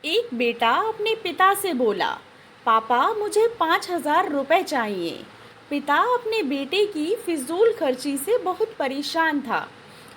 एक बेटा अपने पिता से बोला, पापा मुझे 5,000 रुपए चाहिए। पिता अपने बेटे की फिजूल खर्ची से बहुत परेशान था।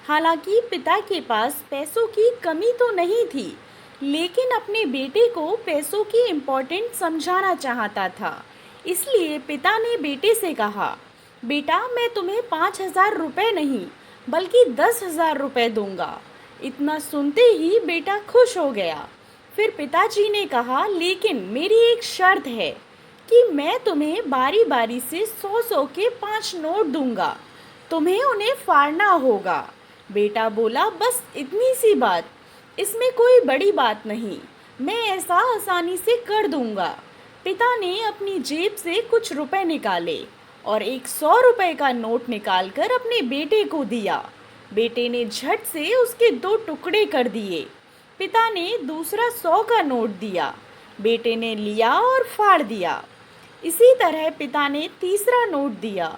हालांकि पिता के पास पैसों की कमी तो नहीं थी, लेकिन अपने बेटे को पैसों की इम्पोर्टेंट समझाना चाहता था। इसलिए पिता ने बेटे से कहा, बेटा मैं तुम्हें 5,000 रुपए नहीं बल्कि 10,000 रुपए दूंगा। इतना सुनते ही बेटा खुश हो गया। फिर पिताजी ने कहा, लेकिन मेरी एक शर्त है कि मैं तुम्हें बारी बारी से 100-100 के 5 नोट दूंगा। तुम्हें उन्हें फाड़ना होगा। बेटा बोला, बस इतनी सी बात, इसमें कोई बड़ी बात नहीं, मैं ऐसा आसानी से कर दूंगा। पिता ने अपनी जेब से कुछ रुपए निकाले और एक 100 रुपए का नोट निकालकर अपने बेटे को दिया। बेटे ने झट से उसके 2 टुकड़े कर दिए। पिता ने दूसरा 100 का नोट दिया। बेटे ने लिया और फाड़ दिया। इसी तरह पिता ने तीसरा नोट दिया।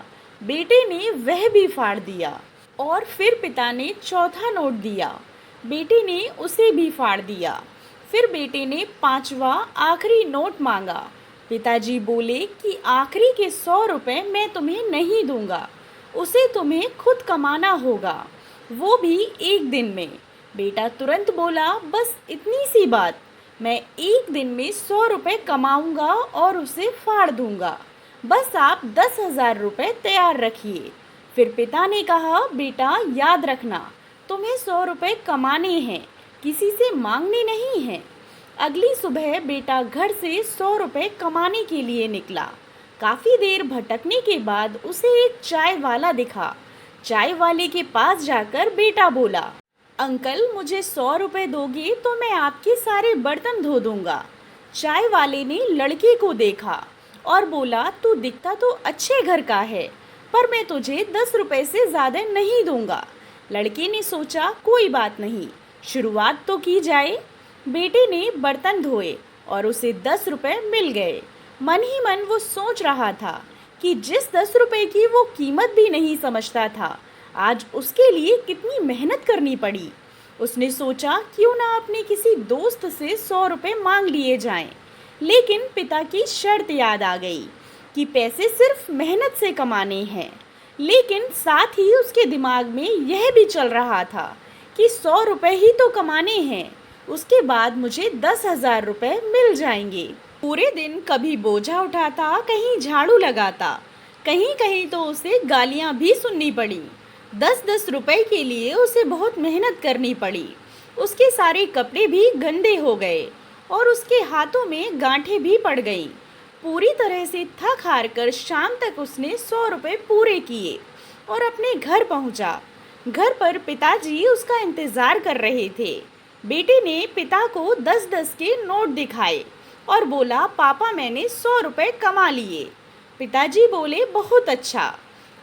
बेटे ने वह भी फाड़ दिया। और फिर पिता ने चौथा नोट दिया। बेटे ने उसे भी फाड़ दिया। फिर बेटे ने 5वां आखिरी नोट मांगा। पिताजी बोले कि आखिरी के 100 रुपए मैं तुम्हें नहीं दूंगा, उसे तुम्हें खुद कमाना होगा, वो भी एक दिन में। बेटा तुरंत बोला, बस इतनी सी बात, मैं एक दिन में 100 रुपए कमाऊंगा और उसे फाड़ दूंगा। बस आप 10,000 रुपए तैयार रखिए। फिर पिता ने कहा, बेटा याद रखना, तुम्हें 100 रुपए कमाने हैं, किसी से मांगने नहीं हैं। अगली सुबह बेटा घर से 100 रुपए कमाने के लिए निकला। काफ़ी देर भटकने के बाद उसे एक चाय वाला दिखा। चाय वाले के पास जाकर बेटा बोला, अंकल मुझे 100 रुपए दोगे तो मैं आपके सारे बर्तन धो दूंगा। चाय वाले ने लड़के को देखा और बोला, तू दिखता तो अच्छे घर का है, पर मैं तुझे 10 रुपए से ज़्यादा नहीं दूंगा। लड़के ने सोचा, कोई बात नहीं, शुरुआत तो की जाए। बेटे ने बर्तन धोए और उसे 10 रुपए मिल गए। मन ही मन वो सोच रहा था कि जिस 10 रुपए की वो कीमत भी नहीं समझता था, आज उसके लिए कितनी मेहनत करनी पड़ी। उसने सोचा, क्यों ना अपने किसी दोस्त से 100 रुपए मांग लिए जाएं। लेकिन पिता की शर्त याद आ गई कि पैसे सिर्फ मेहनत से कमाने हैं। लेकिन साथ ही उसके दिमाग में यह भी चल रहा था कि 100 रुपए ही तो कमाने हैं, उसके बाद मुझे 10,000 रुपए मिल जाएंगे। पूरे दिन कभी बोझा उठाता, कहीं झाड़ू लगाता, कहीं कहीं तो उसे गालियां भी सुननी पड़ी। 10-10 रुपए के लिए उसे बहुत मेहनत करनी पड़ी। उसके सारे कपड़े भी गंदे हो गए और उसके हाथों में गांठें भी पड़ गईं। पूरी तरह से थक हार कर शाम तक उसने 100 रुपए पूरे किए और अपने घर पहुंचा। घर पर पिताजी उसका इंतज़ार कर रहे थे। बेटे ने पिता को 10-10 के नोट दिखाए और बोला, पापा मैंने 100 रुपए कमा लिए। पिताजी बोले, बहुत अच्छा,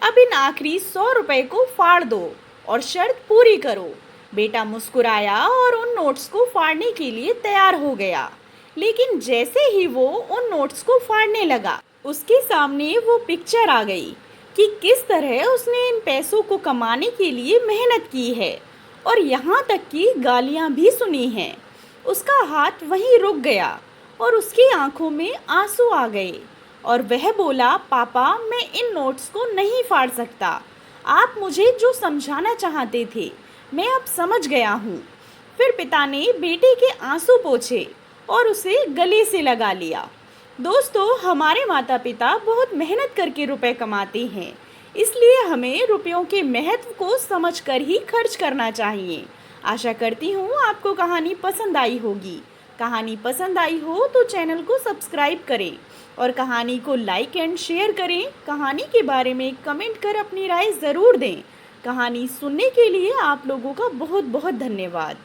अब इन आखिरी 100 रुपए को फाड़ दो और शर्त पूरी करो। बेटा मुस्कुराया और उन नोट्स को फाड़ने के लिए तैयार हो गया। लेकिन जैसे ही वो उन नोट्स को फाड़ने लगा, उसके सामने वो पिक्चर आ गई कि किस तरह उसने इन पैसों को कमाने के लिए मेहनत की है और यहाँ तक कि गालियाँ भी सुनी हैं। उसका हाथ वहीं रुक गया और उसकी आंखों में आंसू आ गए और वह बोला, पापा मैं इन नोट्स को नहीं फाड़ सकता। आप मुझे जो समझाना चाहते थे मैं अब समझ गया हूँ। फिर पिता ने बेटे के आंसू पोंछे और उसे गले से लगा लिया। दोस्तों, हमारे माता पिता बहुत मेहनत करके रुपए कमाते हैं, इसलिए हमें रुपयों के महत्व को समझकर ही खर्च करना चाहिए। आशा करती हूँ आपको कहानी पसंद आई होगी। कहानी पसंद आई हो तो चैनल को सब्सक्राइब करें और कहानी को लाइक एंड शेयर करें। कहानी के बारे में कमेंट कर अपनी राय ज़रूर दें। कहानी सुनने के लिए आप लोगों का बहुत बहुत धन्यवाद।